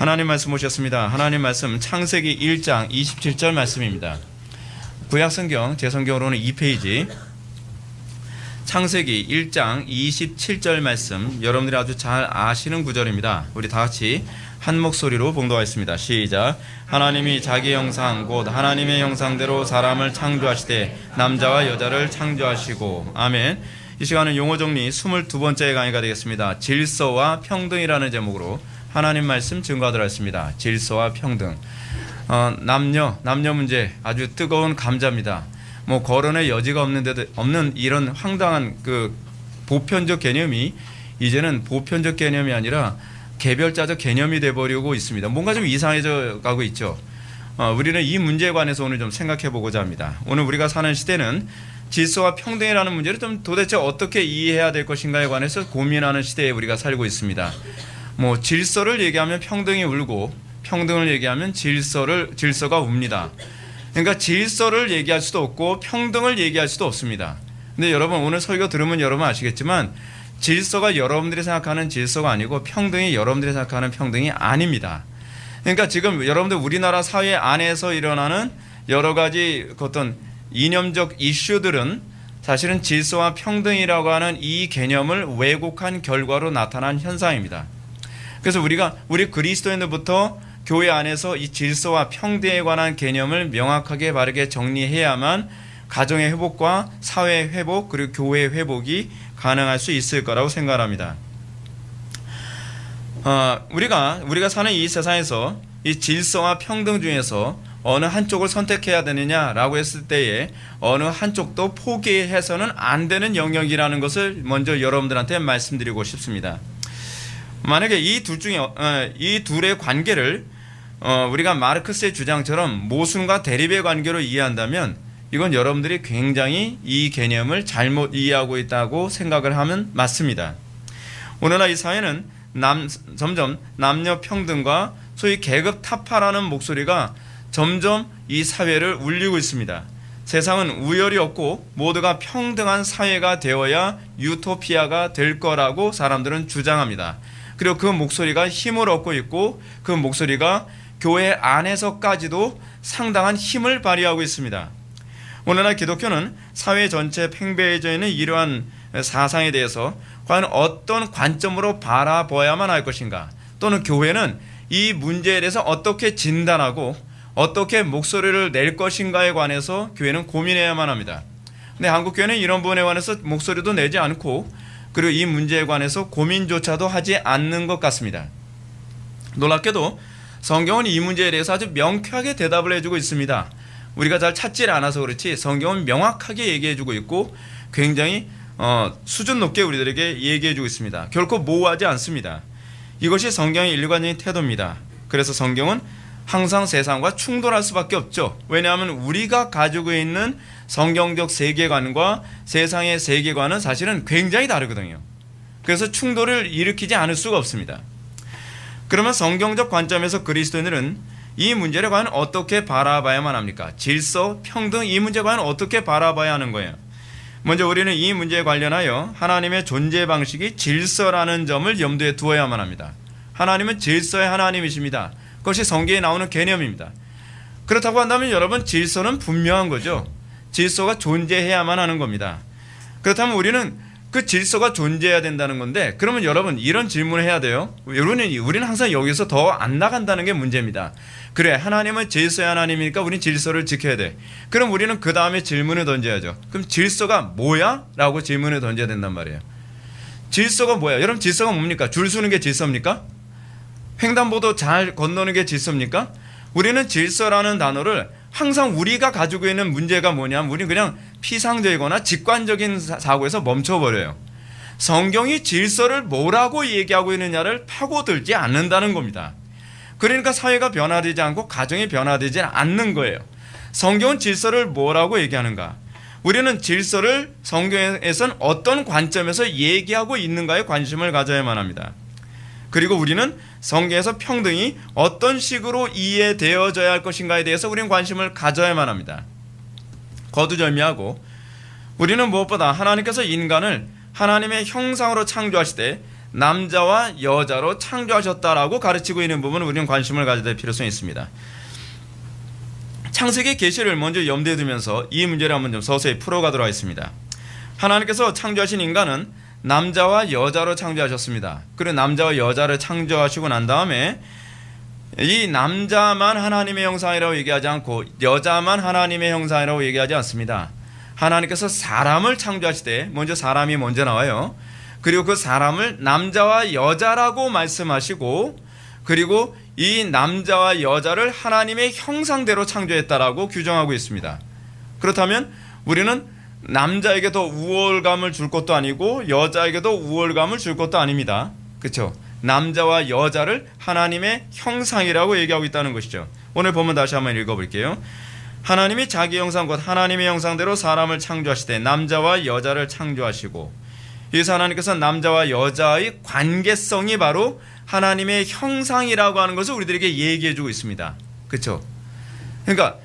하나님 말씀 오셨습니다. 하나님 말씀 창세기 1장 27절 말씀입니다. 구약성경 제 성경으로는 2페이지 창세기 1장 27절 말씀, 여러분들이 아주 잘 아시는 구절입니다. 우리 다 같이 한 목소리로 봉독하겠습니다. 시작. 하나님이 자기 형상 곧 하나님의 형상대로 사람을 창조하시되 남자와 여자를 창조하시고. 아멘. 이 시간은 용어 정리 22번째 강의가 되겠습니다. 질서와 평등이라는 제목으로 하나님 말씀 증거하도록 하겠습니다. 질서와 평등. 남녀 문제 아주 뜨거운 감자입니다. 뭐 거론의 여지가 없는 이런 황당한 그 보편적 개념이 이제는 보편적 개념이 아니라 개별자적 개념이 되어버리고 있습니다. 뭔가 좀 이상해져 가고 있죠. 우리는 이 문제에 관해서 오늘 좀 생각해 보고자 합니다. 오늘 우리가 사는 시대는 질서와 평등이라는 문제를 좀 도대체 어떻게 이해해야 될 것인가에 관해서 고민하는 시대에 우리가 살고 있습니다. 뭐 질서를 얘기하면 평등이 울고 평등을 얘기하면 질서가 웁니다. 그러니까 질서를 얘기할 수도 없고 평등을 얘기할 수도 없습니다. 근데 여러분 오늘 설교 들으면 여러분 아시겠지만 질서가 여러분들이 생각하는 질서가 아니고 평등이 여러분들이 생각하는 평등이 아닙니다. 그러니까 지금 여러분들 우리나라 사회 안에서 일어나는 여러 가지 어떤 이념적 이슈들은 사실은 질서와 평등이라고 하는 이 개념을 왜곡한 결과로 나타난 현상입니다. 그래서 우리 그리스도인들부터 교회 안에서 이 질서와 평등에 관한 개념을 명확하게 바르게 정리해야만 가정의 회복과 사회의 회복 그리고 교회의 회복이 가능할 수 있을 거라고 생각합니다. 우리가 사는 이 세상에서 이 질서와 평등 중에서 어느 한쪽을 선택해야 되느냐라고 했을 때에 어느 한쪽도 포기해서는 안 되는 영역이라는 것을 먼저 여러분들한테 말씀드리고 싶습니다. 만약에 이 둘의 관계를 우리가 마르크스의 주장처럼 모순과 대립의 관계로 이해한다면 이건 여러분들이 굉장히 이 개념을 잘못 이해하고 있다고 생각을 하면 맞습니다. 오늘날 이 사회는 점점 남녀 평등과 소위 계급 타파라는 목소리가 점점 이 사회를 울리고 있습니다. 세상은 우열이 없고 모두가 평등한 사회가 되어야 유토피아가 될 거라고 사람들은 주장합니다. 그리고 그 목소리가 힘을 얻고 있고 그 목소리가 교회 안에서까지도 상당한 힘을 발휘하고 있습니다. 오늘날 기독교는 사회 전체에 팽배해져 있는 이러한 사상에 대해서 과연 어떤 관점으로 바라봐야만 할 것인가, 또는 교회는 이 문제에 대해서 어떻게 진단하고 어떻게 목소리를 낼 것인가에 관해서 교회는 고민해야만 합니다. 근데 한국교회는 이런 부분에 관해서 목소리도 내지 않고 그리고 이 문제에 관해서 고민조차도 하지 않는 것 같습니다. 놀랍게도 성경은 이 문제에 대해서 아주 명쾌하게 대답을 해주고 있습니다. 우리가 잘 찾지 않아서 그렇지 성경은 명확하게 얘기해주고 있고 굉장히 수준 높게 우리들에게 얘기해주고 있습니다. 결코 모호하지 않습니다. 이것이 성경의 일관적인 태도입니다. 그래서 성경은 항상 세상과 충돌할 수밖에 없죠. 왜냐하면 우리가 가지고 있는 성경적 세계관과 세상의 세계관은 사실은 굉장히 다르거든요. 그래서 충돌을 일으키지 않을 수가 없습니다. 그러면 성경적 관점에서 그리스도인들은 이 문제를 과연 어떻게 바라봐야만 합니까? 질서, 평등, 이 문제 과연 어떻게 바라봐야 하는 거예요? 먼저 우리는 이 문제에 관련하여 하나님의 존재 방식이 질서라는 점을 염두에 두어야만 합니다. 하나님은 질서의 하나님이십니다. 그것이 성경에 나오는 개념입니다. 그렇다고 한다면 여러분 질서는 분명한 거죠. 질서가 존재해야만 하는 겁니다. 그렇다면 우리는 그 질서가 존재해야 된다는 건데, 그러면 여러분 이런 질문을 해야 돼요. 우리는 항상 여기서 더 안 나간다는 게 문제입니다. 그래, 하나님은 질서의 하나님이니까 우리는 질서를 지켜야 돼. 그럼 우리는 그 다음에 질문을 던져야죠. 그럼 질서가 뭐야? 라고 질문을 던져야 된단 말이에요. 질서가 뭐야? 여러분 질서가 뭡니까? 줄 서는 게 질서입니까? 횡단보도 잘 건너는 게 질서입니까? 우리는 질서라는 단어를 항상 우리가 가지고 있는 문제가 뭐냐면 우리는 그냥 피상적이거나 직관적인 사고에서 멈춰버려요. 성경이 질서를 뭐라고 얘기하고 있느냐를 파고들지 않는다는 겁니다. 그러니까 사회가 변화되지 않고 가정이 변화되지 않는 거예요. 성경은 질서를 뭐라고 얘기하는가? 우리는 질서를 성경에서는 어떤 관점에서 얘기하고 있는가에 관심을 가져야만 합니다. 그리고 우리는 성경에서 평등이 어떤 식으로 이해되어져야 할 것인가에 대해서 우리는 관심을 가져야만 합니다. 거두절미하고 우리는 무엇보다 하나님께서 인간을 하나님의 형상으로 창조하실 때 남자와 여자로 창조하셨다라고 가르치고 있는 부분은 우리는 관심을 가져야 될 필요성이 있습니다. 창세기 계시를 먼저 염두에 두면서 이 문제를 한번 좀 서서히 풀어가도록 하겠습니다. 하나님께서 창조하신 인간은 남자와 여자로 창조하셨습니다. 그리고 남자와 여자를 창조하시고 난 다음에 이 남자만 하나님의 형상이라고 얘기하지 않고 여자만 하나님의 형상이라고 얘기하지 않습니다. 하나님께서 사람을 창조하실 때 먼저 사람이 먼저 나와요. 그리고 그 사람을 남자와 여자라고 말씀하시고, 그리고 이 남자와 여자를 하나님의 형상대로 창조했다라고 규정하고 있습니다. 그렇다면 우리는 남자에게 더 우월감을 줄 것도 아니고 여자에게도 우월감을 줄 것도 아닙니다. 그렇죠? 남자와 여자를 하나님의 형상이라고 얘기하고 있다는 것이죠. 오늘 본문 다시 한번 읽어볼게요. 하나님이 자기 형상 곧 하나님의 형상대로 사람을 창조하실 때 남자와 여자를 창조하시고, 여기서 하나님께서 남자와 여자의 관계성이 바로 하나님의 형상이라고 하는 것을 우리들에게 얘기해주고 있습니다. 그렇죠? 그러니까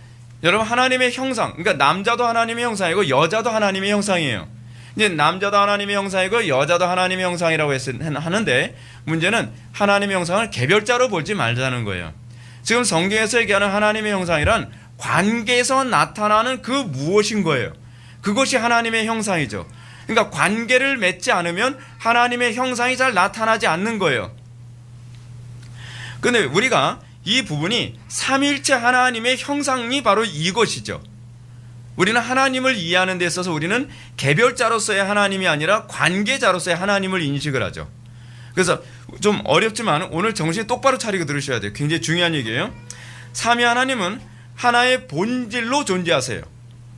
여러분, 하나님의 형상, 그러니까 남자도 하나님의 형상이고 여자도 하나님의 형상이에요. 이제 남자도 하나님의 형상이고 여자도 하나님의 형상이라고 하는데, 문제는 하나님의 형상을 개별자로 보지 말자는 거예요. 지금 성경에서 얘기하는 하나님의 형상이란 관계에서 나타나는 그 무엇인 거예요. 그것이 하나님의 형상이죠. 그러니까 관계를 맺지 않으면 하나님의 형상이 잘 나타나지 않는 거예요. 그런데 우리가 이 부분이 삼위일체 하나님의 형상이 바로 이것이죠. 우리는 하나님을 이해하는 데 있어서 우리는 개별자로서의 하나님이 아니라 관계자로서의 하나님을 인식을 하죠. 그래서 좀 어렵지만 오늘 정신 똑바로 차리고 들으셔야 돼요. 굉장히 중요한 얘기예요. 삼위 하나님은 하나의 본질로 존재하세요.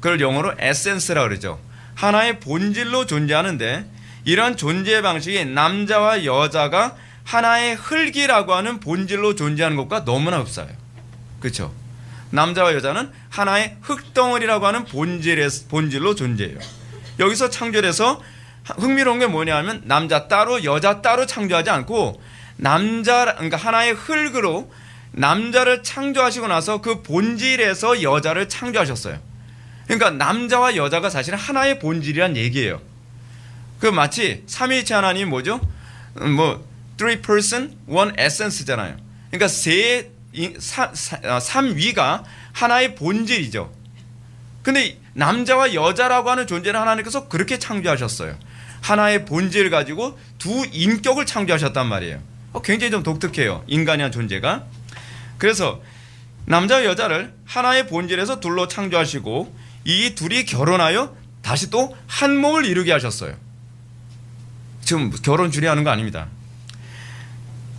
그걸 영어로 에센스라고 그러죠. 하나의 본질로 존재하는데, 이러한 존재 방식이 남자와 여자가 하나의 흙이라고 하는 본질로 존재하는 것과 너무나 흡사해요. 그렇죠? 남자와 여자는 하나의 흙덩어리라고 하는 본질로 존재해요. 여기서 창조해서 흥미로운 게 뭐냐 하면 남자 따로 여자 따로 창조하지 않고 그러니까 하나의 흙으로 남자를 창조하시고 나서 그 본질에서 여자를 창조하셨어요. 그러니까 남자와 여자가 사실은 하나의 본질이란 얘기예요. 그 마치 삼위일체 하나님이 뭐죠? three person, one essence잖아요. 그러니까 삼위가 하나의 본질이죠. 근데 남자와 여자라고 하는 존재는 하나님께서 그렇게 창조하셨어요. 하나의 본질을 가지고 두 인격을 창조하셨단 말이에요. 굉장히 좀 독특해요, 인간이란 존재가. 그래서 남자와 여자를 하나의 본질에서 둘로 창조하시고, 이 둘이 결혼하여 다시 또 한 몸을 이루게 하셨어요. 지금 결혼 주례하는 거 아닙니다.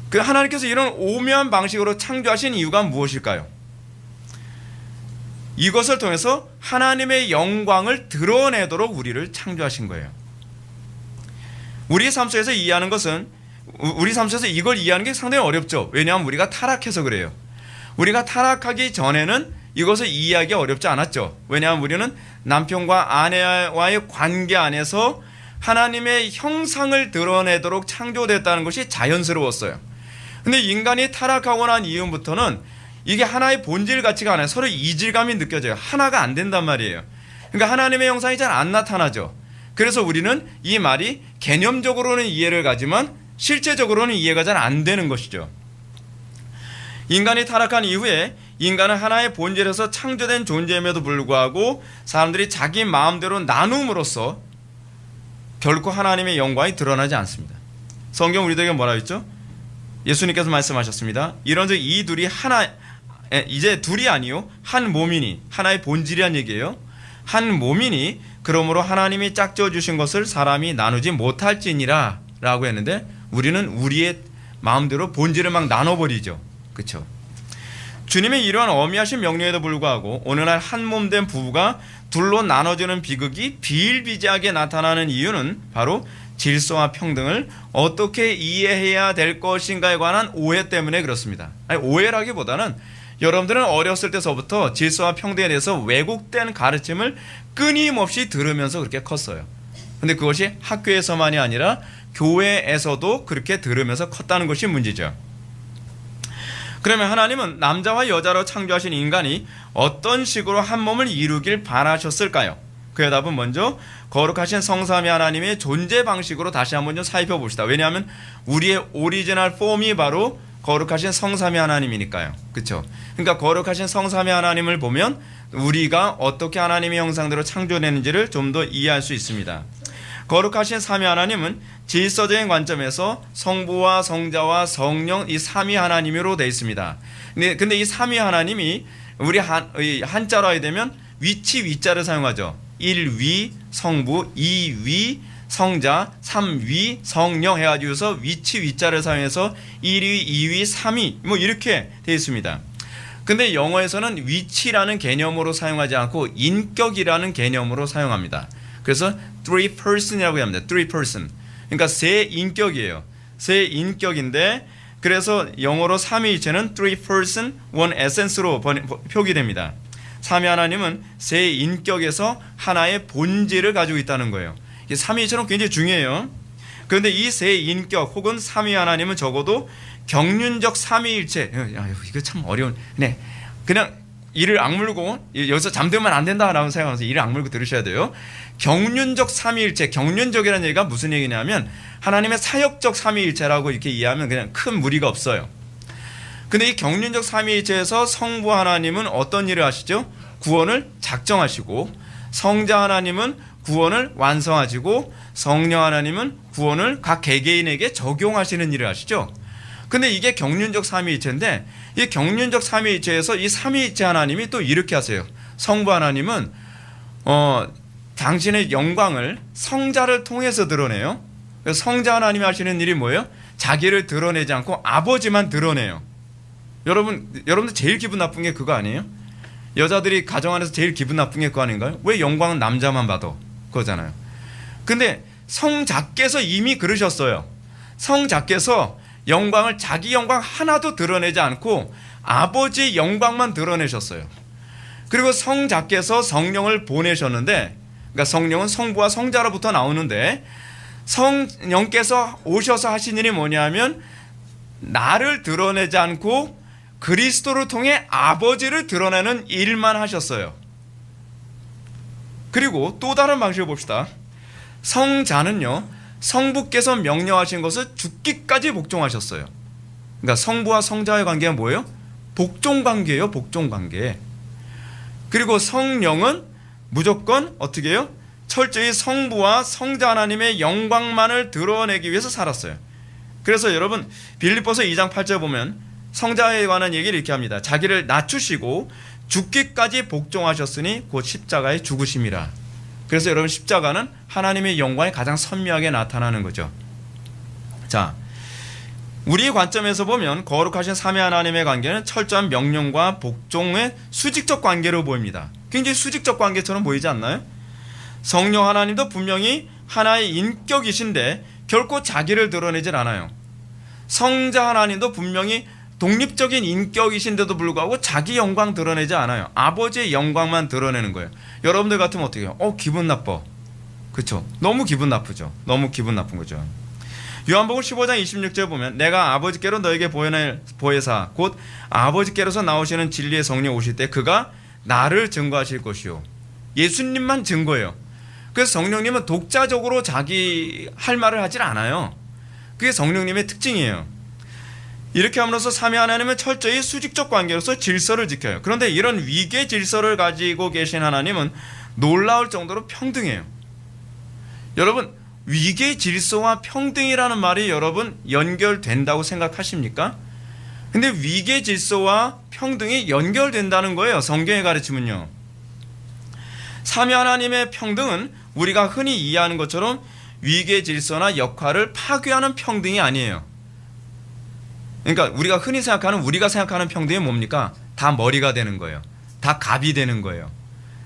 그 하나님께서 이런 오묘한 방식으로 창조하신 이유가 무엇일까요? 이것을 통해서 하나님의 영광을 드러내도록 우리를 창조하신 거예요. 우리 삶 속에서 이해하는 것은, 우리 삶 속에서 이걸 이해하는 게 상당히 어렵죠. 왜냐하면 우리가 타락해서 그래요. 우리가 타락하기 전에는 이것을 이해하기 어렵지 않았죠. 왜냐하면 우리는 남편과 아내와의 관계 안에서 하나님의 형상을 드러내도록 창조됐다는 것이 자연스러웠어요. 근데 인간이 타락하고 난 이후부터는 이게 하나의 본질 가치가 아니라 서로 이질감이 느껴져요. 하나가 안 된단 말이에요. 그러니까 하나님의 형상이 잘 안 나타나죠. 그래서 우리는 이 말이 개념적으로는 이해를 가지만 실제적으로는 이해가 잘 안 되는 것이죠. 인간이 타락한 이후에 인간은 하나의 본질에서 창조된 존재임에도 불구하고 사람들이 자기 마음대로 나눔으로써 결코 하나님의 영광이 드러나지 않습니다. 성경 우리들에게 뭐라 했죠? 예수님께서 말씀하셨습니다. 이런즉 이 둘이 하나, 이제 둘이 아니요 한 몸이니, 하나의 본질이란 얘기예요. 한 몸이니 그러므로 하나님이 짝지어 주신 것을 사람이 나누지 못할지니라 라고 했는데, 우리는 우리의 마음대로 본질을 막 나눠버리죠. 그렇죠? 주님의 이러한 어미하신 명령에도 불구하고 오늘날 한 몸 된 부부가 둘로 나눠지는 비극이 비일비재하게 나타나는 이유는 바로 질서와 평등을 어떻게 이해해야 될 것인가에 관한 오해 때문에 그렇습니다. 아니, 오해라기보다는 여러분들은 어렸을 때서부터 질서와 평등에 대해서 왜곡된 가르침을 끊임없이 들으면서 그렇게 컸어요. 근데 그것이 학교에서만이 아니라 교회에서도 그렇게 들으면서 컸다는 것이 문제죠. 그러면 하나님은 남자와 여자로 창조하신 인간이 어떤 식으로 한 몸을 이루길 바라셨을까요? 그의 답은 먼저 거룩하신 성삼위 하나님의 존재 방식으로 다시 한번 좀 살펴봅시다. 왜냐하면 우리의 오리지널 폼이 바로 거룩하신 성삼위 하나님이니까요. 그렇죠? 그러니까 거룩하신 성삼위 하나님을 보면 우리가 어떻게 하나님의 형상대로 창조되는지를 좀 더 이해할 수 있습니다. 거룩하신 삼위 하나님은 질서적인 관점에서 성부와 성자와 성령 이 삼위 하나님으로 되어 있습니다. 근데 이 삼위 하나님이 우리 한자로 하게 되면 위치 위자를 사용하죠. 1위 성부, 2위 성자, 3위 성령 해가지고서 위치 위자를 사용해서 1위, 2위, 3위 뭐 이렇게 되어 있습니다. 근데 영어에서는 위치라는 개념으로 사용하지 않고 인격이라는 개념으로 사용합니다. 그래서 three person이라고 합니다. three person. 그러니까 세 인격이에요. 세 인격인데 그래서 영어로 삼위일체는 three person, one essence로 표기됩니다. 삼위 하나님은 세 인격에서 하나의 본질을 가지고 있다는 거예요. 삼위일체는 굉장히 중요해요. 그런데 이 세 인격 혹은 삼위 하나님은 적어도 경륜적 삼위일체, 이거 참 어려운, 네, 그냥 이를 악물고 여기서 잠들면 안 된다라고 생각하면서 이를 악물고 들으셔야 돼요. 경륜적 삼위일체, 경륜적이라는 얘기가 무슨 얘기냐면 하나님의 사역적 삼위일체라고 이렇게 이해하면 그냥 큰 무리가 없어요. 근데 이 경륜적 삼위일체에서 성부 하나님은 어떤 일을 하시죠? 구원을 작정하시고, 성자 하나님은 구원을 완성하시고, 성령 하나님은 구원을 각 개개인에게 적용하시는 일을 하시죠. 근데 이게 경륜적 삼위일체인데 이 경륜적 삼위일체에서 이 삼위일체 하나님이 또 이렇게 하세요. 성부 하나님은 당신의 영광을 성자를 통해서 드러내요. 그래서 성자 하나님이 하시는 일이 뭐예요? 자기를 드러내지 않고 아버지만 드러내요. 여러분들 제일 기분 나쁜 게 그거 아니에요? 여자들이 가정 안에서 제일 기분 나쁜 게 그거 아닌가요? 왜 영광은 남자만 받아? 그거잖아요. 근데 성자께서 이미 그러셨어요. 성자께서 영광을 자기 영광 하나도 드러내지 않고 아버지의 영광만 드러내셨어요. 그리고 성자께서 성령을 보내셨는데, 그러니까 성령은 성부와 성자로부터 나오는데 성령께서 오셔서 하신 일이 뭐냐면 나를 드러내지 않고 그리스도를 통해 아버지를 드러내는 일만 하셨어요. 그리고 또 다른 방식을 봅시다. 성자는요, 성부께서 명령하신 것을 죽기까지 복종하셨어요. 그러니까 성부와 성자의 관계가 뭐예요? 복종관계예요. 복종관계. 그리고 성령은 무조건 어떻게 해요? 철저히 성부와 성자 하나님의 영광만을 드러내기 위해서 살았어요. 그래서 여러분 빌립보서 2장 8절 보면 성자에 관한 얘기를 이렇게 합니다. 자기를 낮추시고 죽기까지 복종하셨으니 곧 십자가의 죽으심이라. 그래서 여러분 십자가는 하나님의 영광이 가장 선명하게 나타나는 거죠. 자, 우리의 관점에서 보면 거룩하신 삼위 하나님의 관계는 철저한 명령과 복종의 수직적 관계로 보입니다. 굉장히 수직적 관계처럼 보이지 않나요? 성령 하나님도 분명히 하나의 인격이신데 결코 자기를 드러내질 않아요. 성자 하나님도 분명히 독립적인 인격이신데도 불구하고 자기 영광 드러내지 않아요. 아버지의 영광만 드러내는 거예요. 여러분들 같으면 어떻게 해요? 기분 나빠. 그렇죠? 너무 기분 나쁘죠. 너무 기분 나쁜 거죠. 요한복음 15장 26절 보면 내가 아버지께로 너에게 보혜사 곧 아버지께로서 나오시는 진리의 성령 오실 때 그가 나를 증거하실 것이요. 예수님만 증거예요. 그래서 성령님은 독자적으로 자기 할 말을 하질 않아요. 그게 성령님의 특징이에요. 이렇게 함으로써 삼위 하나님은 철저히 수직적 관계로서 질서를 지켜요. 그런데 이런 위계 질서를 가지고 계신 하나님은 놀라울 정도로 평등해요. 여러분, 위계 질서와 평등이라는 말이 여러분 연결된다고 생각하십니까? 근데 위계 질서와 평등이 연결된다는 거예요. 성경의 가르침은요. 삼위 하나님의 평등은 우리가 흔히 이해하는 것처럼 위계 질서나 역할을 파괴하는 평등이 아니에요. 그러니까 우리가 생각하는 평등이 뭡니까? 다 머리가 되는 거예요. 다 갑이 되는 거예요.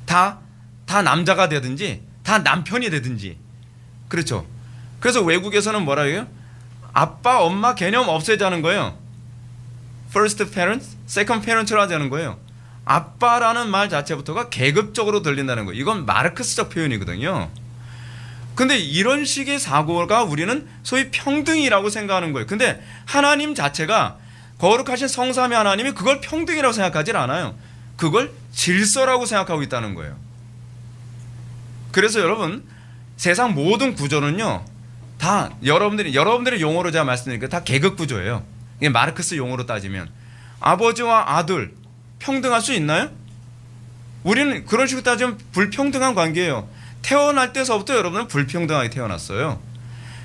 다 남자가 되든지 다 남편이 되든지. 그렇죠. 그래서 외국에서는 뭐라 해요? 아빠 엄마 개념 없애자는 거예요. First parent, second parent로 하자는 거예요. 아빠라는 말 자체부터가 계급적으로 들린다는 거예요. 이건 마르크스적 표현이거든요. 근데 이런 식의 사고가 우리는 소위 평등이라고 생각하는 거예요. 근데 하나님 자체가 거룩하신 성삼위 하나님이 그걸 평등이라고 생각하지 않아요. 그걸 질서라고 생각하고 있다는 거예요. 그래서 여러분 세상 모든 구조는요 다 여러분들의 용어로 제가 말씀드리니까 다 계급 구조예요. 이게 마르크스 용어로 따지면 아버지와 아들 평등할 수 있나요? 우리는 그런 식으로 따지면 불평등한 관계예요. 태어날 때서부터 여러분은 불평등하게 태어났어요.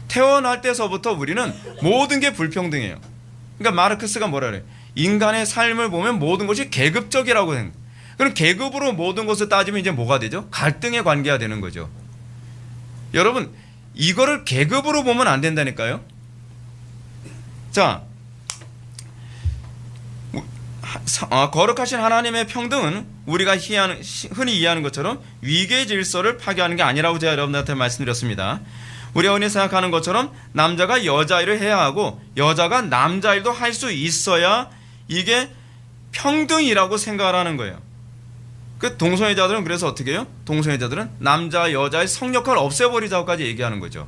태어날 때서부터 우리는 모든 게 불평등해요. 그러니까 마르크스가 뭐라 그래요? 인간의 삶을 보면 모든 것이 계급적이라고 해요. 그럼 계급으로 모든 것을 따지면 이제 뭐가 되죠? 갈등의 관계가 되는 거죠. 여러분 이거를 계급으로 보면 안 된다니까요. 자, 거룩하신 하나님의 평등은 우리가 흔히 이해하는 것처럼 위계 질서를 파괴하는 게 아니라고 제가 여러분들한테 말씀드렸습니다. 우리가 흔히 생각하는 것처럼 남자가 여자일을 해야 하고 여자가 남자일도 할 수 있어야 이게 평등이라고 생각을 하는 거예요. 그 동성애자들은 그래서 어떻게 해요? 동성애자들은 남자 여자의 성역할을 없애버리자고까지 얘기하는 거죠.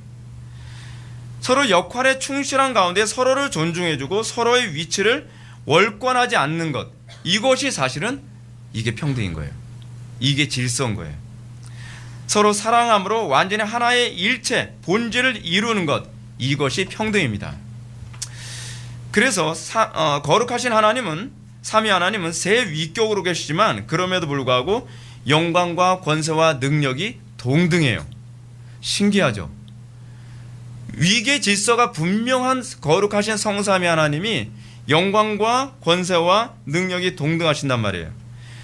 서로 역할에 충실한 가운데 서로를 존중해주고 서로의 위치를 월권하지 않는 것, 이것이 사실은 이게 평등인 거예요. 이게 질서인 거예요. 서로 사랑함으로 완전히 하나의 일체 본질을 이루는 것, 이것이 평등입니다. 그래서 거룩하신 하나님은 삼위 하나님은 세 위격으로 계시지만 그럼에도 불구하고 영광과 권세와 능력이 동등해요. 신기하죠. 위계 질서가 분명한 거룩하신 성삼위 하나님이 영광과 권세와 능력이 동등하신단 말이에요.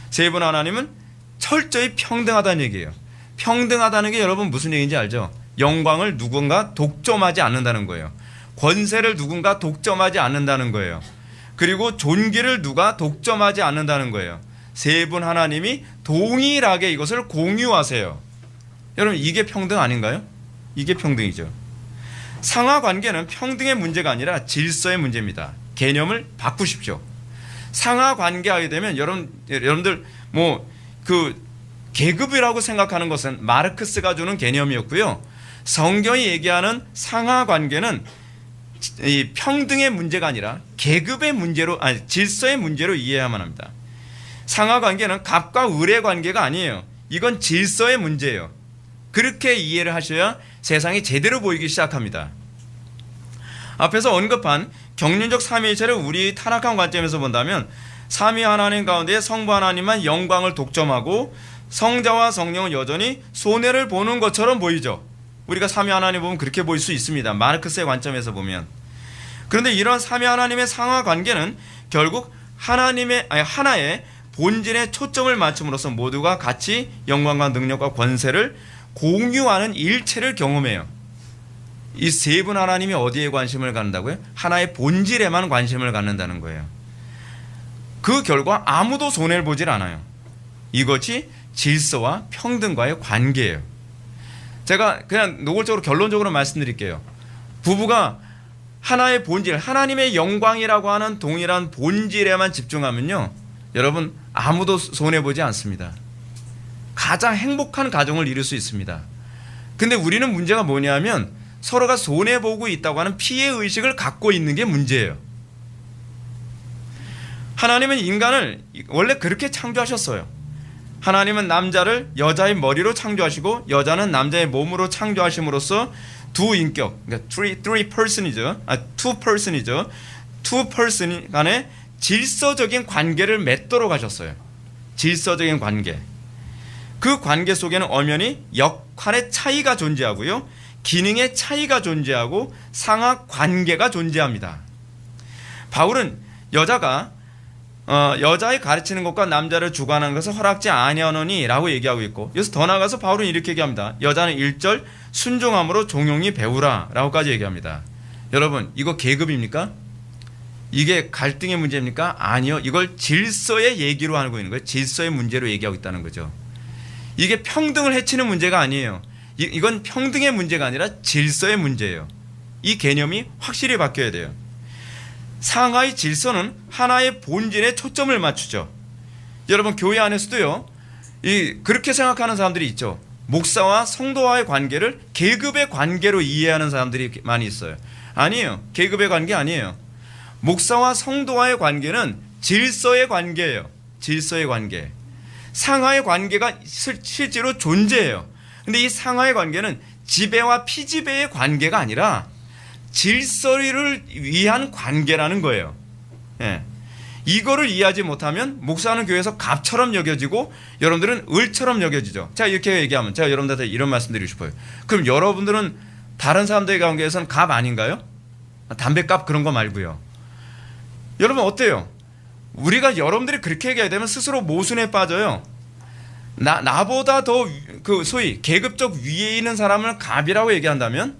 세 분 하나님은 철저히 평등하다는 얘기예요. 평등하다는 게 여러분 무슨 얘기인지 알죠? 영광을 누군가 독점하지 않는다는 거예요. 권세를 누군가 독점하지 않는다는 거예요. 그리고 존귀를 누가 독점하지 않는다는 거예요. 세 분 하나님이 동일하게 이것을 공유하세요. 여러분 이게 평등 아닌가요? 이게 평등이죠. 상하 관계는 평등의 문제가 아니라 질서의 문제입니다. 개념을 바꾸십시오. 상하 관계하게 되면 여러분들 그 계급이라고 생각하는 것은 마르크스가 주는 개념이었고요. 성경이 얘기하는 상하 관계는 이 평등의 문제가 아니라 계급의 문제로, 질서의 문제로 이해해야만 합니다. 상하 관계는 갑과 을의 관계가 아니에요. 이건 질서의 문제예요. 그렇게 이해를 하셔야 세상이 제대로 보이기 시작합니다. 앞에서 언급한 경륜적 삼위일체를 우리 타락한 관점에서 본다면 삼위 하나님 가운데 성부 하나님만 영광을 독점하고 성자와 성령은 여전히 손해를 보는 것처럼 보이죠. 우리가 삼위 하나님 보면 그렇게 보일 수 있습니다. 마르크스의 관점에서 보면. 그런데 이런 삼위 하나님의 상하 관계는 결국 하나의 본질에 초점을 맞춤으로써 모두가 같이 영광과 능력과 권세를 공유하는 일체를 경험해요. 이 세 분 하나님이 어디에 관심을 갖는다고요? 하나의 본질에만 관심을 갖는다는 거예요. 그 결과 아무도 손해를 보질 않아요. 이것이 질서와 평등과의 관계예요. 제가 그냥 노골적으로 결론적으로 말씀드릴게요. 부부가 하나의 본질, 하나님의 영광이라고 하는 동일한 본질에만 집중하면요, 여러분 아무도 손해보지 않습니다. 가장 행복한 가정을 이룰 수 있습니다. 근데 우리는 문제가 뭐냐면 서로가 손해보고 있다고 하는 피해의식을 갖고 있는 게 문제예요. 하나님은 인간을 원래 그렇게 창조하셨어요. 하나님은 남자를 여자의 머리로 창조하시고 여자는 남자의 몸으로 창조하심으로써 두 인격, 그러니까 two person 간의 질서적인 관계를 맺도록 하셨어요. 질서적인 관계. 그 관계 속에는 엄연히 역할의 차이가 존재하고요, 기능의 차이가 존재하고 상하 관계가 존재합니다. 바울은 여자의 가르치는 것과 남자를 주관하는 것을 허락지 아니하노니 라고 얘기하고 있고, 여기서 더 나아가서 바울은 이렇게 얘기합니다. 여자는 1절 순종함으로 종용히 배우라 라고까지 얘기합니다. 여러분 이거 계급입니까? 이게 갈등의 문제입니까? 아니요. 이걸 질서의 얘기로 하고 있는 거예요. 질서의 문제로 얘기하고 있다는 거죠. 이게 평등을 해치는 문제가 아니에요. 이건 평등의 문제가 아니라 질서의 문제예요. 이 개념이 확실히 바뀌어야 돼요. 상하의 질서는 하나의 본질에 초점을 맞추죠. 여러분 교회 안에서도요, 그렇게 생각하는 사람들이 있죠. 목사와 성도와의 관계를 계급의 관계로 이해하는 사람들이 많이 있어요. 아니에요. 계급의 관계 아니에요. 목사와 성도와의 관계는 질서의 관계예요. 질서의 관계. 상하의 관계가 실제로 존재해요. 근데 이 상하의 관계는 지배와 피지배의 관계가 아니라 질서를 위한 관계라는 거예요. 예. 이거를 이해하지 못하면 목사는 교회에서 갑처럼 여겨지고 여러분들은 을처럼 여겨지죠. 자, 이렇게 얘기하면 제가 여러분들한테 이런 말씀 드리고 싶어요. 그럼 여러분들은 다른 사람들의 관계에서는 갑 아닌가요? 담배값 그런 거 말고요. 여러분 어때요? 우리가 여러분들이 그렇게 얘기하게 되면 스스로 모순에 빠져요. 나보다 더 그 소위 계급적 위에 있는 사람을 갑이라고 얘기한다면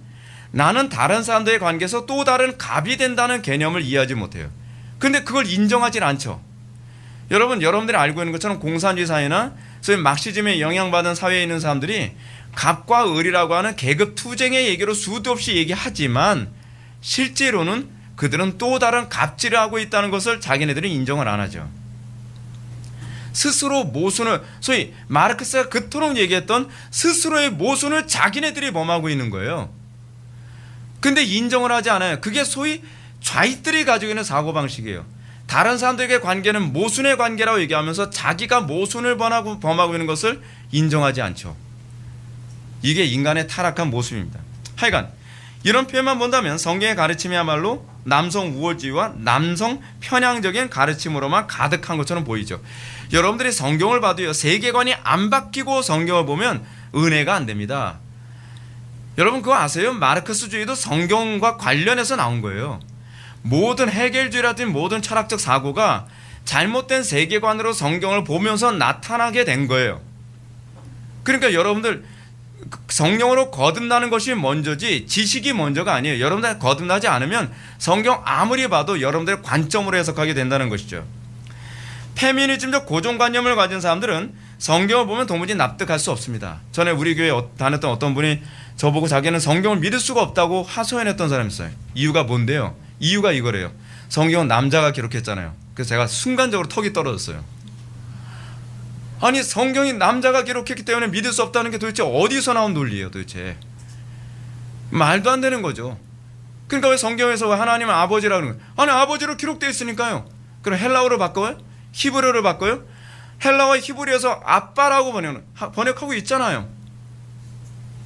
나는 다른 사람들의 관계에서 또 다른 갑이 된다는 개념을 이해하지 못해요. 근데 그걸 인정하진 않죠. 여러분들이 알고 있는 것처럼 공산주의 사회나 소위 막시즘에 영향받은 사회에 있는 사람들이 갑과 을이라고 하는 계급 투쟁의 얘기로 수도 없이 얘기하지만 실제로는 그들은 또 다른 갑질을 하고 있다는 것을 자기네들은 인정을 안 하죠. 스스로 모순을, 소위 마르크스가 그토록 얘기했던 스스로의 모순을 자기네들이 범하고 있는 거예요. 근데 인정을 하지 않아요. 그게 소위 좌익들이 가지고 있는 사고방식이에요. 다른 사람들에게 관계는 모순의 관계라고 얘기하면서 자기가 모순을 범하고 있는 것을 인정하지 않죠. 이게 인간의 타락한 모습입니다. 하여간 이런 표현만 본다면 성경의 가르침이야말로 남성 우월주의와 남성 편향적인 가르침으로만 가득한 것처럼 보이죠. 여러분들이 성경을 봐도요, 세계관이 안 바뀌고 성경을 보면 은혜가 안 됩니다. 여러분 그거 아세요? 마르크스주의도 성경과 관련해서 나온 거예요. 모든 해결주의라든지 모든 철학적 사고가 잘못된 세계관으로 성경을 보면서 나타나게 된 거예요. 그러니까 여러분들 성령으로 거듭나는 것이 먼저지 지식이 먼저가 아니에요. 여러분들 거듭나지 않으면 성경 아무리 봐도 여러분들의 관점으로 해석하게 된다는 것이죠. 페미니즘적 고정관념을 가진 사람들은 성경을 보면 도무지 납득할 수 없습니다. 전에 우리 교회에 다녔던 어떤 분이 저보고 자기는 성경을 믿을 수가 없다고 하소연했던 사람이 있어요. 이유가 뭔데요? 이유가 이거래요. 성경은 남자가 기록했잖아요. 그래서 제가 순간적으로 턱이 떨어졌어요. 아니 성경이 남자가 기록했기 때문에 믿을 수 없다는 게 도대체 어디서 나온 논리예요 도대체. 말도 안 되는 거죠. 그러니까 왜 성경에서 왜 하나님은 아버지라고 하는 거예요? 아니 아버지로 기록되어 있으니까요. 그럼 헬라어로 바꿔요? 히브리어를 바꿔요? 헬라어와 히브리어에서 아빠라고 번역하고 있잖아요.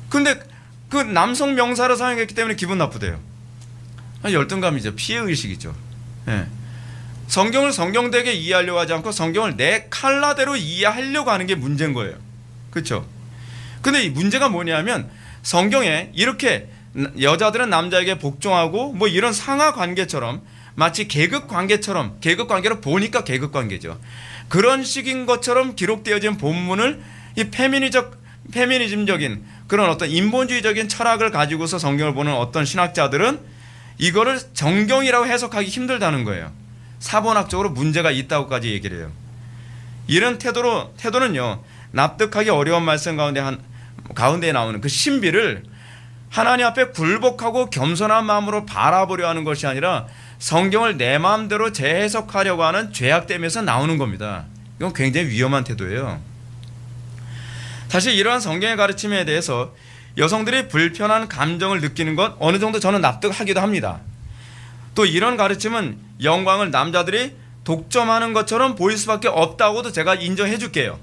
근데 그 남성 명사를 사용했기 때문에 기분 나쁘대요. 열등감이죠. 피해의식이죠. 네. 성경을 성경되게 이해하려고 하지 않고 성경을 내 칼라대로 이해하려고 하는 게 문제인 거예요. 그렇죠? 근데 이 문제가 뭐냐면 성경에 이렇게 여자들은 남자에게 복종하고 뭐 이런 상하 관계처럼 마치 계급 관계처럼, 계급 관계로 보니까 계급 관계죠. 그런 식인 것처럼 기록되어진 본문을 이 페미니즘적인 그런 어떤 인본주의적인 철학을 가지고서 성경을 보는 어떤 신학자들은 이거를 정경이라고 해석하기 힘들다는 거예요. 사본학적으로 문제가 있다고까지 얘기를 해요. 이런 태도는요, 납득하기 어려운 말씀 가운데 나오는 그 신비를 하나님 앞에 굴복하고 겸손한 마음으로 바라보려 하는 것이 아니라 성경을 내 마음대로 재해석하려고 하는 죄악됨에서 나오는 겁니다. 이건 굉장히 위험한 태도예요. 사실 이러한 성경의 가르침에 대해서 여성들이 불편한 감정을 느끼는 것 어느 정도 저는 납득하기도 합니다. 또 이런 가르침은 영광을 남자들이 독점하는 것처럼 보일 수밖에 없다고도 제가 인정해 줄게요.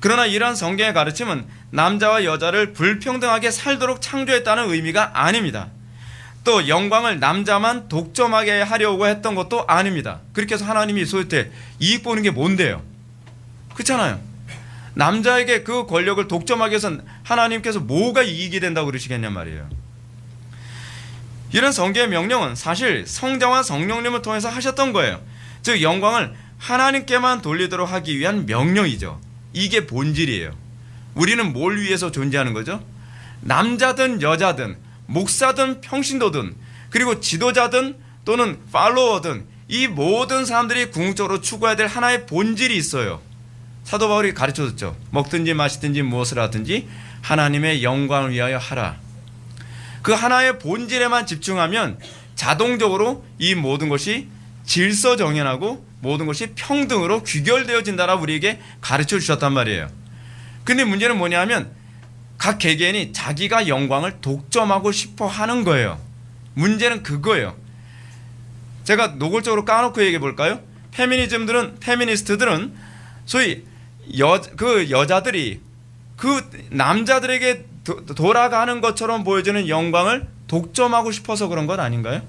그러나 이러한 성경의 가르침은 남자와 여자를 불평등하게 살도록 창조했다는 의미가 아닙니다. 또 영광을 남자만 독점하게 하려고 했던 것도 아닙니다. 그렇게 해서 하나님이 소유태 이익 보는 게 뭔데요? 그렇잖아요. 남자에게 그 권력을 독점하기 위해서 하나님께서 뭐가 이익이 된다고 그러시겠냔 말이에요. 이런 성경의 명령은 사실 성자와 성령님을 통해서 하셨던 거예요. 즉 영광을 하나님께만 돌리도록 하기 위한 명령이죠. 이게 본질이에요. 우리는 뭘 위해서 존재하는 거죠? 남자든 여자든 목사든 평신도든 그리고 지도자든 또는 팔로워든 이 모든 사람들이 궁극적으로 추구해야 될 하나의 본질이 있어요. 사도 바울이 가르쳐줬죠. 먹든지 마시든지 무엇을 하든지 하나님의 영광을 위하여 하라. 그 하나의 본질에만 집중하면 자동적으로 이 모든 것이 질서정연하고 모든 것이 평등으로 귀결되어진다라고 우리에게 가르쳐 주셨단 말이에요. 근데 문제는 뭐냐면 각 개개인이 자기가 영광을 독점하고 싶어 하는 거예요. 문제는 그거예요. 제가 노골적으로 까놓고 얘기해 볼까요? 페미니스트들은 소위 여자들이 그 남자들에게 돌아가는 것처럼 보여주는 영광을 독점하고 싶어서 그런 것 아닌가요?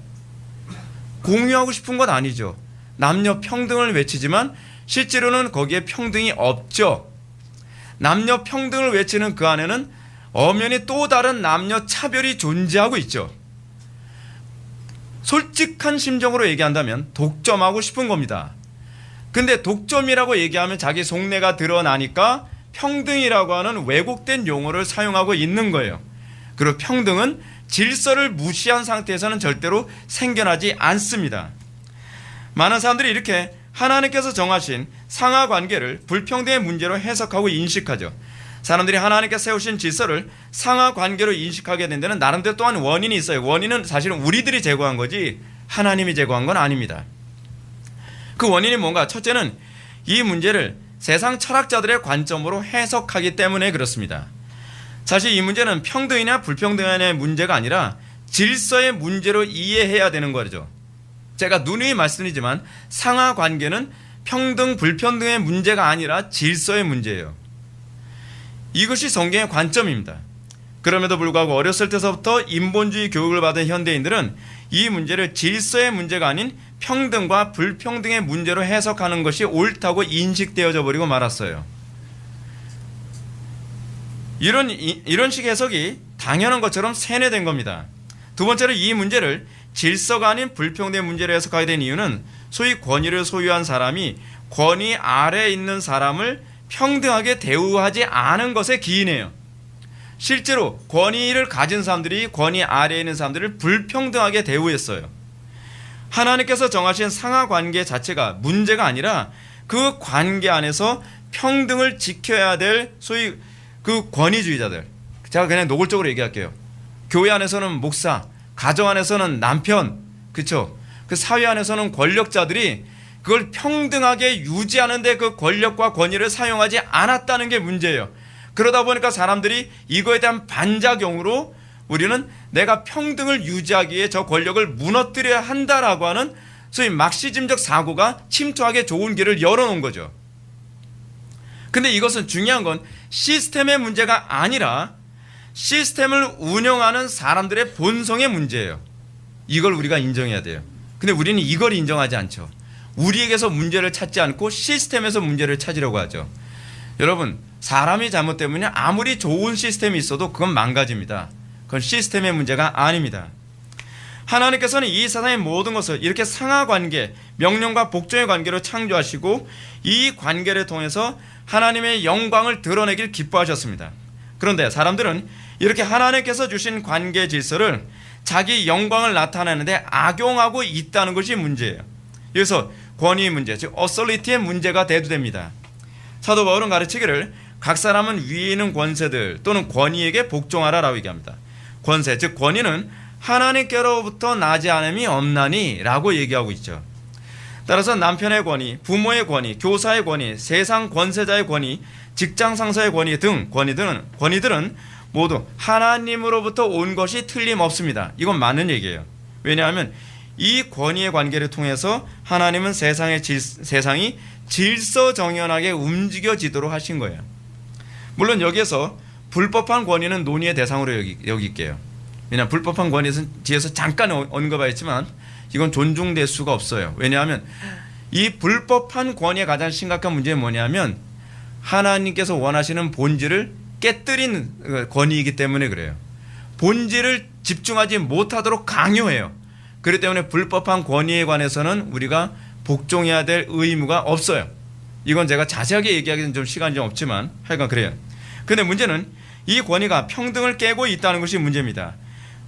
공유하고 싶은 것 아니죠. 남녀 평등을 외치지만 실제로는 거기에 평등이 없죠. 남녀 평등을 외치는 그 안에는 엄연히 또 다른 남녀 차별이 존재하고 있죠. 솔직한 심정으로 얘기한다면 독점하고 싶은 겁니다. 근데 독점이라고 얘기하면 자기 속내가 드러나니까 평등이라고 하는 왜곡된 용어를 사용하고 있는 거예요. 그리고 평등은 질서를 무시한 상태에서는 절대로 생겨나지 않습니다. 많은 사람들이 이렇게 하나님께서 정하신 상하 관계를 불평등의 문제로 해석하고 인식하죠. 사람들이 하나님께서 세우신 질서를 상하 관계로 인식하게 된 데는 나름대로 또한 원인이 있어요. 원인은 사실은 우리들이 제공한 거지 하나님이 제공한 건 아닙니다. 그 원인이 뭔가? 첫째는 이 문제를 세상 철학자들의 관점으로 해석하기 때문에 그렇습니다. 사실 이 문제는 평등이냐 불평등이냐의 문제가 아니라 질서의 문제로 이해해야 되는 거죠. 제가 누누이 말씀드리지만 상하 관계는 평등 불평등의 문제가 아니라 질서의 문제예요. 이것이 성경의 관점입니다. 그럼에도 불구하고 어렸을 때서부터 인본주의 교육을 받은 현대인들은 이 문제를 질서의 문제가 아닌 평등과 불평등의 문제로 해석하는 것이 옳다고 인식되어져 버리고 말았어요. 이런 식의 해석이 당연한 것처럼 세뇌된 겁니다. 두 번째로 이 문제를 질서가 아닌 불평등의 문제로 해석하게 된 이유는 소위 권위를 소유한 사람이 권위 아래에 있는 사람을 평등하게 대우하지 않은 것에 기인해요. 실제로 권위를 가진 사람들이 권위 아래에 있는 사람들을 불평등하게 대우했어요. 하나님께서 정하신 상하 관계 자체가 문제가 아니라 그 관계 안에서 평등을 지켜야 될 소위 그 권위주의자들, 제가 그냥 노골적으로 얘기할게요. 교회 안에서는 목사, 가정 안에서는 남편, 그렇죠? 그 사회 안에서는 권력자들이 그걸 평등하게 유지하는데 그 권력과 권위를 사용하지 않았다는 게 문제예요. 그러다 보니까 사람들이 이거에 대한 반작용으로 우리는 내가 평등을 유지하기 위해 저 권력을 무너뜨려야 한다라고 하는 소위 막시즘적 사고가 침투하게 좋은 길을 열어놓은 거죠. 근데 이것은 중요한 건 시스템의 문제가 아니라 시스템을 운영하는 사람들의 본성의 문제예요. 이걸 우리가 인정해야 돼요. 근데 우리는 이걸 인정하지 않죠. 우리에게서 문제를 찾지 않고 시스템에서 문제를 찾으려고 하죠. 여러분, 사람이 잘못 때문에 아무리 좋은 시스템이 있어도 그건 망가집니다. 그건 시스템의 문제가 아닙니다. 하나님께서는 이 세상의 모든 것을 이렇게 상하관계, 명령과 복종의 관계로 창조하시고 이 관계를 통해서 하나님의 영광을 드러내길 기뻐하셨습니다. 그런데 사람들은 이렇게 하나님께서 주신 관계 질서를 자기 영광을 나타내는데 악용하고 있다는 것이 문제예요. 그래서 권위 문제, 즉 어설리티의 문제가 대두됩니다. 사도 바울은 가르치기를 각 사람은 위에 있는 권세들 또는 권위에게 복종하라라고 얘기합니다. 권세, 즉 권위는 하나님께로부터 나지 않음이 없나니 라고 얘기하고 있죠. 따라서 남편의 권위, 부모의 권위, 교사의 권위, 세상 권세자의 권위, 직장 상사의 권위 등 권위들은 모두 하나님으로부터 온 것이 틀림없습니다. 이건 맞는 얘기예요. 왜냐하면 이 권위의 관계를 통해서 하나님은 세상이 질서정연하게 움직여지도록 하신 거예요. 물론 여기에서 불법한 권위는 논의의 대상으로 여길게요. 왜냐하면 불법한 권위에 뒤에서 잠깐 언급하였지만 이건 존중될 수가 없어요. 왜냐하면 이 불법한 권위의 가장 심각한 문제는 뭐냐면 하나님께서 원하시는 본질을 깨뜨린 권위이기 때문에 그래요. 본질을 집중하지 못하도록 강요해요. 그렇기 때문에 불법한 권위에 관해서는 우리가 복종해야 될 의무가 없어요. 이건 제가 자세하게 얘기하기는 좀 시간이 좀 없지만 하여간 그래요. 그런데 문제는 이 권위가 평등을 깨고 있다는 것이 문제입니다.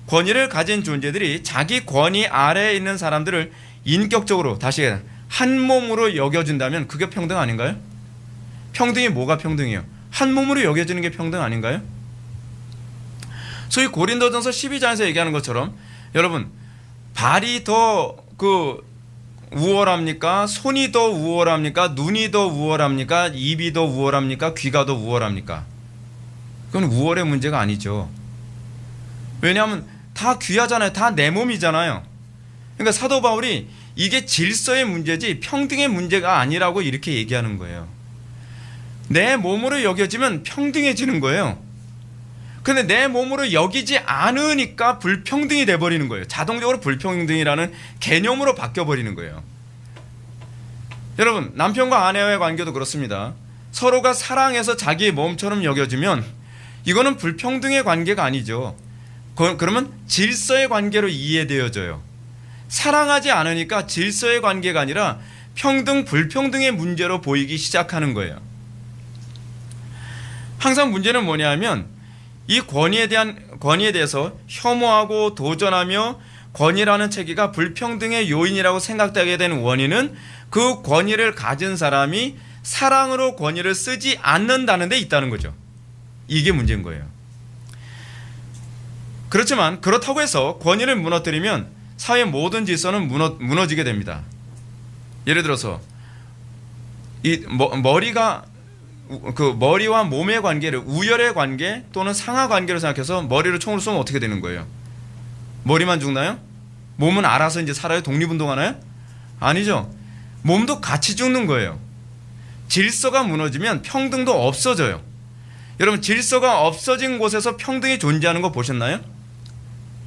권위를 가진 존재들이 자기 권위 아래에 있는 사람들을 인격적으로 다시 한 몸으로 여겨준다면 그게 평등 아닌가요? 평등이 뭐가 평등이에요? 한 몸으로 여겨지는 게 평등 아닌가요? 소위 고린도전서 12장에서 얘기하는 것처럼 여러분, 발이 더 우월합니까? 손이 더 우월합니까? 눈이 더 우월합니까? 입이 더 우월합니까? 귀가 더 우월합니까? 그건 우월의 문제가 아니죠. 왜냐하면 다 귀하잖아요. 다 내 몸이잖아요. 그러니까 사도 바울이 이게 질서의 문제지 평등의 문제가 아니라고 이렇게 얘기하는 거예요. 내 몸으로 여겨지면 평등해지는 거예요. 근데 내 몸으로 여기지 않으니까 불평등이 돼버리는 거예요. 자동적으로 불평등이라는 개념으로 바뀌어버리는 거예요. 여러분, 남편과 아내와의 관계도 그렇습니다. 서로가 사랑해서 자기의 몸처럼 여겨지면 이거는 불평등의 관계가 아니죠. 그러면 질서의 관계로 이해되어져요. 사랑하지 않으니까 질서의 관계가 아니라 평등, 불평등의 문제로 보이기 시작하는 거예요. 항상 문제는 뭐냐면 이 권위에 대해서 혐오하고 도전하며 권위라는 체계가 불평등의 요인이라고 생각되게 된 원인은 그 권위를 가진 사람이 사랑으로 권위를 쓰지 않는다는 데 있다는 거죠. 이게 문제인 거예요. 그렇지만 그렇다고 해서 권위를 무너뜨리면 사회 모든 질서는 무너지게 됩니다. 예를 들어서 이 머리와 몸의 관계를 우열의 관계 또는 상하 관계로 생각해서 머리를 총으로 쏘면 어떻게 되는 거예요? 머리만 죽나요? 몸은 알아서 이제 살아요? 독립운동하나요? 아니죠. 몸도 같이 죽는 거예요. 질서가 무너지면 평등도 없어져요. 여러분, 질서가 없어진 곳에서 평등이 존재하는 거 보셨나요?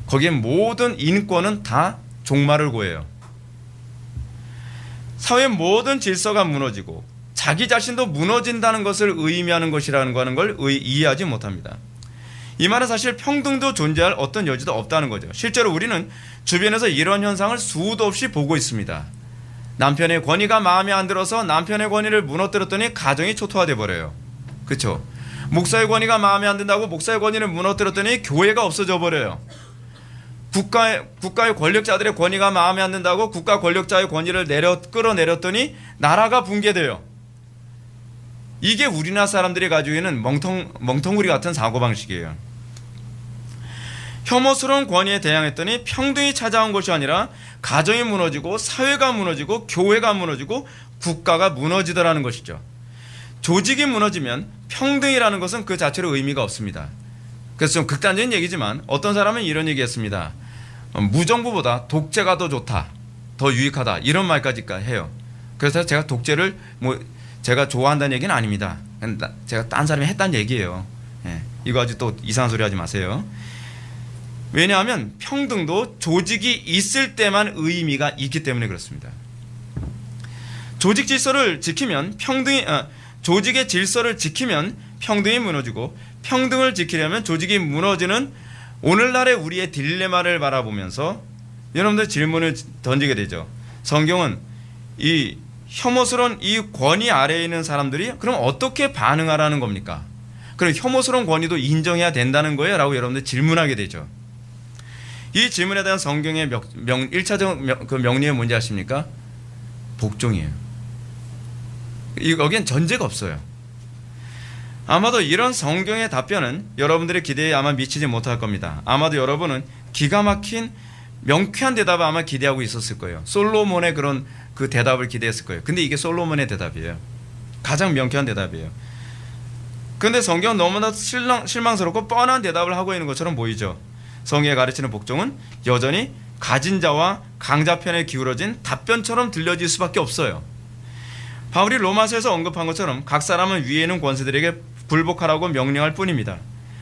거기에 모든 인권은 다 종말을 고해요. 사회의 모든 질서가 무너지고 자기 자신도 무너진다는 것을 의미하는 것이라는 걸 이해하지 못합니다. 이 말은 사실 평등도 존재할 어떤 여지도 없다는 거죠. 실제로 우리는 주변에서 이런 현상을 수도 없이 보고 있습니다. 남편의 권위가 마음에 안 들어서 남편의 권위를 무너뜨렸더니 가정이 초토화돼 버려요. 그렇죠? 목사의 권위가 마음에 안 든다고 목사의 권위를 무너뜨렸더니 교회가 없어져 버려요. 국가의 권력자들의 권위가 마음에 안 든다고 국가 권력자의 권위를 끌어내렸더니 나라가 붕괴돼요. 이게 우리나라 사람들이 가지고 있는 멍텅구리 같은 사고방식이에요. 혐오스러운 권위에 대항했더니 평등이 찾아온 것이 아니라 가정이 무너지고 사회가 무너지고 교회가 무너지고 국가가 무너지더라는 것이죠. 조직이 무너지면 평등이라는 것은 그 자체로 의미가 없습니다. 그래서 좀 극단적인 얘기지만 어떤 사람은 이런 얘기했습니다. 무정부보다 독재가 더 좋다, 더 유익하다, 이런 말까지 해요. 그래서 제가 독재를 제가 좋아한다는 얘기는 아닙니다. 제가 딴 사람이 했다는 얘기예요. 이거 아주 또 이상한 소리 하지 마세요. 왜냐하면 평등도 조직이 있을 때만 의미가 있기 때문에 그렇습니다. 조직 질서를 지키면 조직의 질서를 지키면 평등이 무너지고, 평등을 지키려면 조직이 무너지는 오늘날의 우리의 딜레마를 바라보면서 여러분들 질문을 던지게 되죠. 성경은 이 혐오스러운 이 권위 아래에 있는 사람들이 그럼 어떻게 반응하라는 겁니까? 그럼 혐오스러운 권위도 인정해야 된다는 거예요? 라고 여러분들 질문하게 되죠. 이 질문에 대한 성경의 1차적 그 명리는 뭔지 아십니까? 복종이에요. 여기엔 전제가 없어요. 아마도 이런 성경의 답변은 여러분들의 기대에 아마 미치지 못할 겁니다. 아마도 여러분은 기가 막힌 명쾌한 대답을 아마 기대하고 있었을 거예요. 솔로몬의 그런 그 대답을 기대했을 거예요. 근데 이게 솔로몬의 대답이에요. 가장 명쾌한 대답이에요. 근데 성경은 너무나 실망스럽고 뻔한 대답을 하고 있는 것처럼 보이죠. 성경에 가르치는 복종은 여전히 가진 자와 강자 편에 기울어진 답변처럼 들려질 수밖에 없어요. 바울이 로마서에서 언급한 것처럼 각 사람은 위에 있는 권세들에게 굴복하라고 명령할 뿐입니다.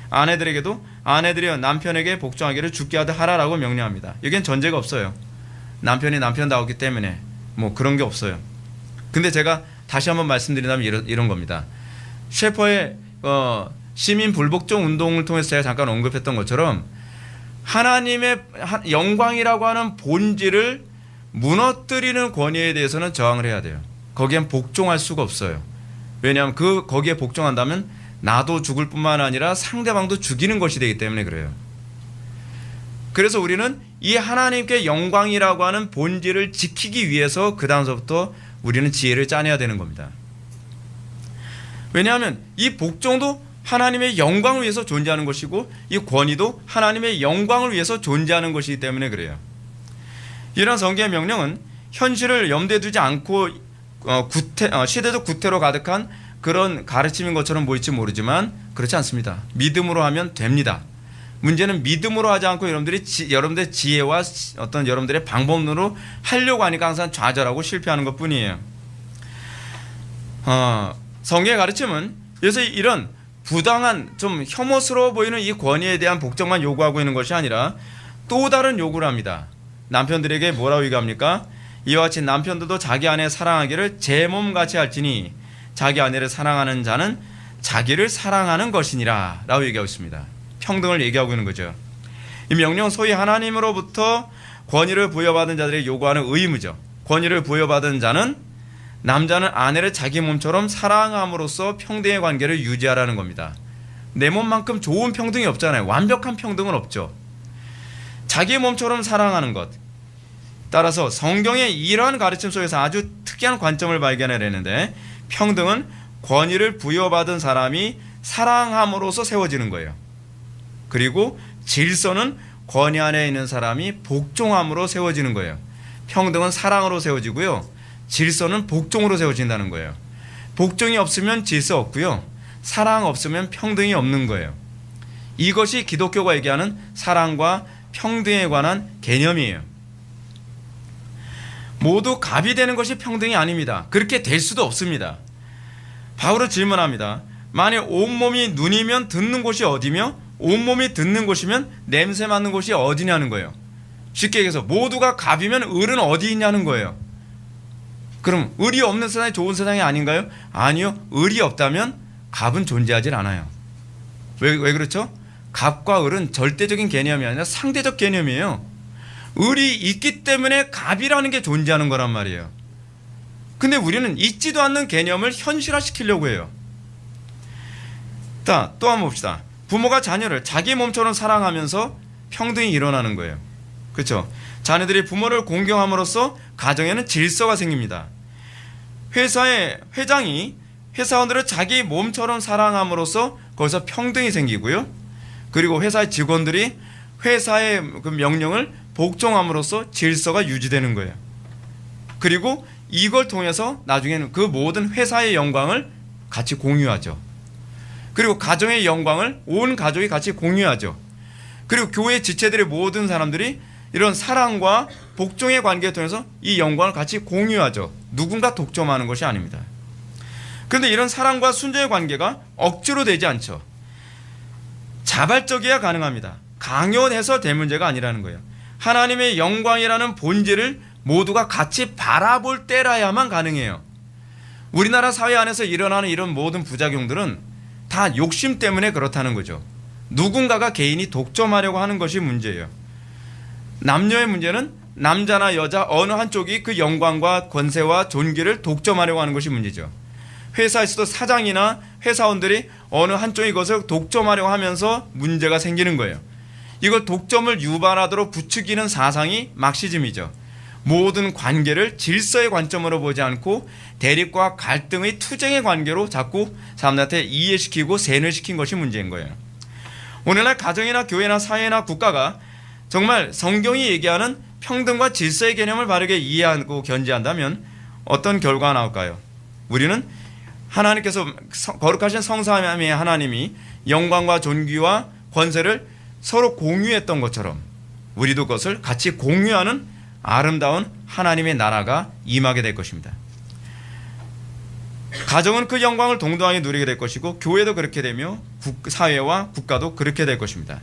아내들에게도 아내들이여 남편에게 복종하기를 주께 하라라고 명령합니다. 여기엔 전제가 없어요. 남편이 남편다웠기 때문에 그런 게 없어요. 근데 제가 다시 한번 말씀드린다면 이런 겁니다. 셰퍼의 시민 불복종 운동을 통해서 제가 잠깐 언급했던 것처럼 하나님의 영광이라고 하는 본질을 무너뜨리는 권위에 대해서는 저항을 해야 돼요. 거기엔 복종할 수가 없어요. 왜냐하면 거기에 복종한다면 나도 죽을 뿐만 아니라 상대방도 죽이는 것이 되기 때문에 그래요. 그래서 우리는 이 하나님께 영광이라고 하는 본질을 지키기 위해서 그 다음서부터 우리는 지혜를 짜내야 되는 겁니다. 왜냐하면 이 복종도 하나님의 영광을 위해서 존재하는 것이고 이 권위도 하나님의 영광을 위해서 존재하는 것이기 때문에 그래요. 이런 성경의 명령은 현실을 염두에 두지 않고 시대적 구태로 가득한 그런 가르침인 것처럼 보일지 모르지만 그렇지 않습니다. 믿음으로 하면 됩니다. 문제는 믿음으로 하지 않고 여러분들의 지혜와 어떤 여러분들의 방법론으로 하려고 하니까 항상 좌절하고 실패하는 것뿐이에요. 성경의 가르침은 그래서 이런 부당한 좀 혐오스러워 보이는 이 권위에 대한 복종만 요구하고 있는 것이 아니라 또 다른 요구를 합니다. 남편들에게 뭐라고 얘기합니까? 이와 같이 남편들도 자기 아내 사랑하기를 제 몸같이 할지니 자기 아내를 사랑하는 자는 자기를 사랑하는 것이니라 라고 얘기하고 있습니다. 평등을 얘기하고 있는 거죠. 이 명령은 소위 하나님으로부터 권위를 부여받은 자들에게 요구하는 의무죠. 권위를 부여받은 자는 남자는 아내를 자기 몸처럼 사랑함으로써 평등의 관계를 유지하라는 겁니다. 내 몸만큼 좋은 평등이 없잖아요. 완벽한 평등은 없죠. 자기 몸처럼 사랑하는 것. 따라서 성경의 이러한 가르침 속에서 아주 특이한 관점을 발견해내는데 평등은 권위를 부여받은 사람이 사랑함으로써 세워지는 거예요. 그리고 질서는 권위 안에 있는 사람이 복종함으로 세워지는 거예요. 평등은 사랑으로 세워지고요. 질서는 복종으로 세워진다는 거예요. 복종이 없으면 질서 없고요. 사랑 없으면 평등이 없는 거예요. 이것이 기독교가 얘기하는 사랑과 평등에 관한 개념이에요. 모두 갑이 되는 것이 평등이 아닙니다. 그렇게 될 수도 없습니다. 바울은 질문합니다. 만일 온몸이 눈이면 듣는 곳이 어디며 온몸이 듣는 곳이면 냄새 맡는 곳이 어디냐는 거예요. 쉽게 얘기해서 모두가 갑이면 을은 어디 있냐는 거예요. 그럼 을이 없는 세상이 좋은 세상이 아닌가요? 아니요. 을이 없다면 갑은 존재하지 않아요. 왜 그렇죠? 갑과 을은 절대적인 개념이 아니라 상대적 개념이에요. 을이 있기 때문에 갑이라는 게 존재하는 거란 말이에요. 근데 우리는 있지도 않는 개념을 현실화시키려고 해요. 또 한번 봅시다. 부모가 자녀를 자기 몸처럼 사랑하면서 평등이 일어나는 거예요. 그렇죠? 자녀들이 부모를 공경함으로써 가정에는 질서가 생깁니다. 회사의 회장이 회사원들을 자기 몸처럼 사랑함으로써 거기서 평등이 생기고요. 그리고 회사의 직원들이 회사의 그 명령을 복종함으로써 질서가 유지되는 거예요. 그리고 이걸 통해서 나중에는 그 모든 회사의 영광을 같이 공유하죠. 그리고 가정의 영광을 온 가족이 같이 공유하죠. 그리고 교회 지체들의 모든 사람들이 이런 사랑과 복종의 관계를 통해서 이 영광을 같이 공유하죠. 누군가 독점하는 것이 아닙니다. 그런데 이런 사랑과 순종의 관계가 억지로 되지 않죠. 자발적이어야 가능합니다. 강요해서 될 문제가 아니라는 거예요. 하나님의 영광이라는 본질을 모두가 같이 바라볼 때라야만 가능해요. 우리나라 사회 안에서 일어나는 이런 모든 부작용들은 다 욕심 때문에 그렇다는 거죠. 누군가가 개인이 독점하려고 하는 것이 문제예요. 남녀의 문제는 남자나 여자 어느 한쪽이 그 영광과 권세와 존귀를 독점하려고 하는 것이 문제죠. 회사에서도 사장이나 회사원들이 어느 한쪽이 것을 독점하려고 하면서 문제가 생기는 거예요. 이걸 독점을 유발하도록 부추기는 사상이 막시즘이죠. 모든 관계를 질서의 관점으로 보지 않고 대립과 갈등의 투쟁의 관계로 자꾸 사람들한테 이해시키고 세뇌시킨 것이 문제인 거예요. 오늘날 가정이나 교회나 사회나 국가가 정말 성경이 얘기하는 평등과 질서의 개념을 바르게 이해하고 견지한다면 어떤 결과가 나올까요? 우리는 하나님께서 거룩하신 성삼위의 하나님이 영광과 존귀와 권세를 서로 공유했던 것처럼 우리도 그것을 같이 공유하는 아름다운 하나님의 나라가 임하게 될 것입니다. 가정은 그 영광을 동등하게 누리게 될 것이고 교회도 그렇게 되며 사회와 국가도 그렇게 될 것입니다.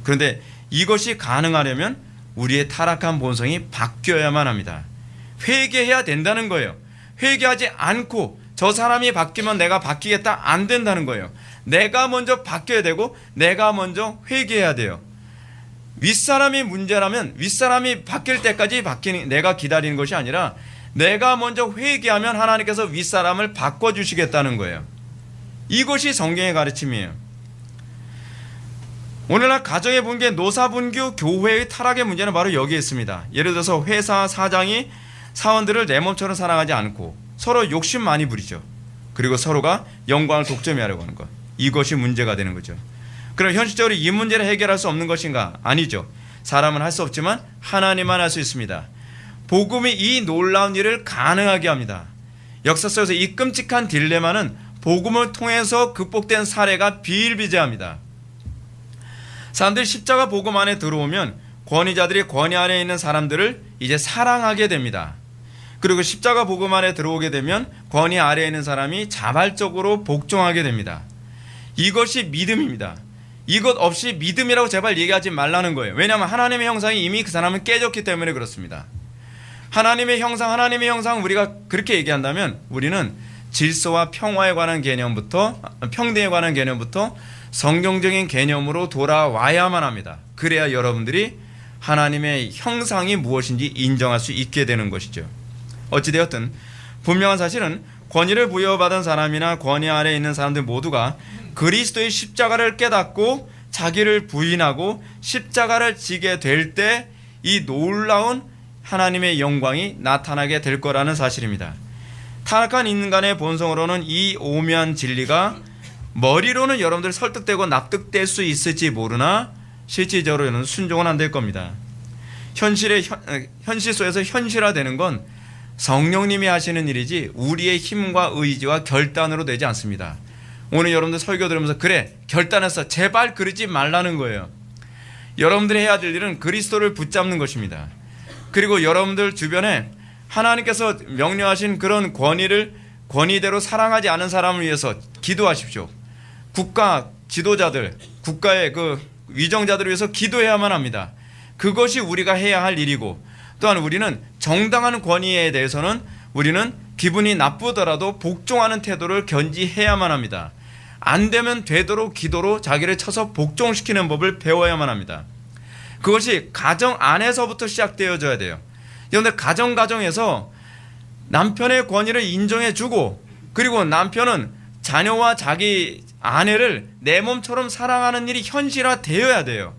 그런데 이것이 가능하려면 우리의 타락한 본성이 바뀌어야만 합니다. 회개해야 된다는 거예요. 회개하지 않고 저 사람이 바뀌면 내가 바뀌겠다 안 된다는 거예요. 내가 먼저 바뀌어야 되고 내가 먼저 회개해야 돼요. 윗사람이 문제라면 윗사람이 바뀔 때까지 내가 기다리는 것이 아니라 내가 먼저 회개하면 하나님께서 윗사람을 바꿔주시겠다는 거예요. 이것이 성경의 가르침이에요. 오늘날 가정의 붕괴, 노사분규, 교회의 타락의 문제는 바로 여기에 있습니다. 예를 들어서 회사 사장이 사원들을 내 몸처럼 사랑하지 않고 서로 욕심 많이 부리죠. 그리고 서로가 영광을 독점하려고 하는 것. 이것이 문제가 되는 거죠. 그럼 현실적으로 이 문제를 해결할 수 없는 것인가? 아니죠. 사람은 할 수 없지만 하나님만 할 수 있습니다. 복음이 이 놀라운 일을 가능하게 합니다. 역사 속에서 이 끔찍한 딜레마는 복음을 통해서 극복된 사례가 비일비재합니다. 사람들이 십자가 복음 안에 들어오면 권위자들이 권위 안에 있는 사람들을 이제 사랑하게 됩니다. 그리고 십자가 복음 안에 들어오게 되면 권위 아래에 있는 사람이 자발적으로 복종하게 됩니다. 이것이 믿음입니다. 이것 없이 믿음이라고 제발 얘기하지 말라는 거예요. 왜냐하면 하나님의 형상이 이미 그 사람은 깨졌기 때문에 그렇습니다. 하나님의 형상 우리가 그렇게 얘기한다면 우리는 질서와 평화에 관한 개념부터, 평등에 관한 개념부터 성경적인 개념으로 돌아와야만 합니다. 그래야 여러분들이 하나님의 형상이 무엇인지 인정할 수 있게 되는 것이죠. 어찌되었든 분명한 사실은 권위를 부여받은 사람이나 권위 아래에 있는 사람들 모두가 그리스도의 십자가를 깨닫고 자기를 부인하고 십자가를 지게 될 때 이 놀라운 하나님의 영광이 나타나게 될 거라는 사실입니다. 타락한 인간의 본성으로는 이 오묘한 진리가 머리로는 여러분들 설득되고 납득될 수 있을지 모르나 실질적으로는 순종은 안 될 겁니다. 현실 속에서 현실화되는 건 성령님이 하시는 일이지 우리의 힘과 의지와 결단으로 되지 않습니다. 오늘 여러분들 설교 들으면서 그래 결단했어 제발 그러지 말라는 거예요. 여러분들이 해야 될 일은 그리스도를 붙잡는 것입니다. 그리고 여러분들 주변에 하나님께서 명령하신 그런 권위대로 사랑하지 않은 사람을 위해서 기도하십시오. 국가 지도자들, 국가의 그 위정자들을 위해서 기도해야만 합니다. 그것이 우리가 해야 할 일이고, 또한 우리는 정당한 권위에 대해서는 우리는 기분이 나쁘더라도 복종하는 태도를 견지해야만 합니다. 안 되면 되도록 기도로 자기를 쳐서 복종시키는 법을 배워야만 합니다. 그것이 가정 안에서부터 시작되어져야 돼요. 그런데 가정에서 남편의 권위를 인정해주고, 그리고 남편은 자녀와 자기 아내를 내 몸처럼 사랑하는 일이 현실화되어야 돼요.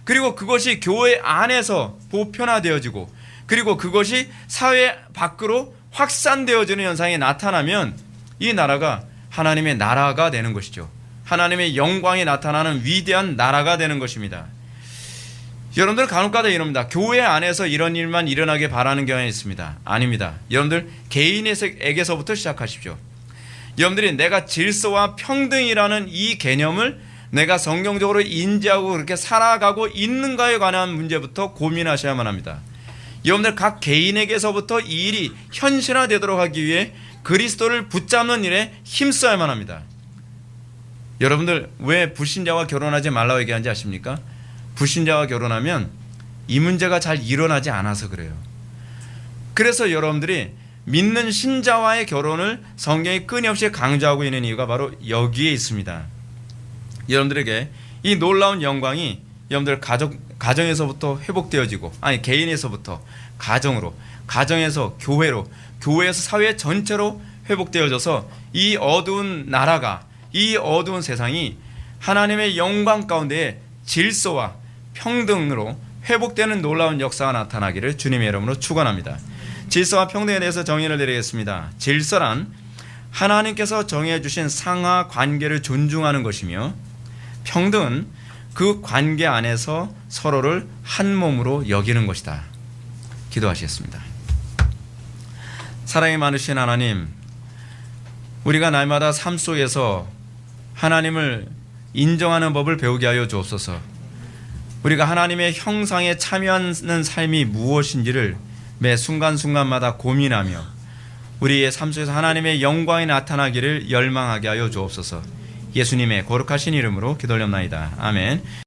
그리고 그것이 교회 안에서 보편화되어지고, 그리고 그것이 사회 밖으로 확산되어지는 현상이 나타나면 이 나라가 하나님의 나라가 되는 것이죠. 하나님의 영광이 나타나는 위대한 나라가 되는 것입니다. 여러분들 간혹가다 이럽니다. 교회 안에서 이런 일만 일어나게 바라는 경향이 있습니다. 아닙니다. 여러분들 개인에게서부터 시작하십시오. 여러분들이 내가 질서와 평등이라는 이 개념을 내가 성경적으로 인지하고 그렇게 살아가고 있는가에 관한 문제부터 고민하셔야만 합니다. 여러분들 각 개인에게서부터 이 일이 현실화되도록 하기 위해 그리스도를 붙잡는 일에 힘써야만 합니다. 여러분들 왜 불신자와 결혼하지 말라고 얘기하는지 아십니까? 불신자와 결혼하면 이 문제가 잘 일어나지 않아서 그래요. 그래서 여러분들이 믿는 신자와의 결혼을 성경이 끊임없이 강조하고 있는 이유가 바로 여기에 있습니다. 여러분들에게 이 놀라운 영광이 여러분들 가정에서부터 회복되어지고, 아니 개인에서부터 가정으로, 가정에서 교회로, 교회에서 사회 전체로 회복되어져서 이 어두운 나라가, 이 어두운 세상이 하나님의 영광 가운데 질서와 평등으로 회복되는 놀라운 역사가 나타나기를 주님의 이름으로 축원합니다. 질서와 평등에 대해서 정의를 내리겠습니다. 질서란 하나님께서 정해 주신 상하 관계를 존중하는 것이며, 평등은 그 관계 안에서 서로를 한 몸으로 여기는 것이다. 기도하시겠습니다. 사랑이 많으신 하나님, 우리가 날마다 삶 속에서 하나님을 인정하는 법을 배우게 하여 주옵소서. 우리가 하나님의 형상에 참여하는 삶이 무엇인지를 매 순간순간마다 고민하며 우리의 삶 속에서 하나님의 영광이 나타나기를 열망하게 하여 주옵소서. 예수님의 거룩하신 이름으로 기도올렵나이다. 아멘.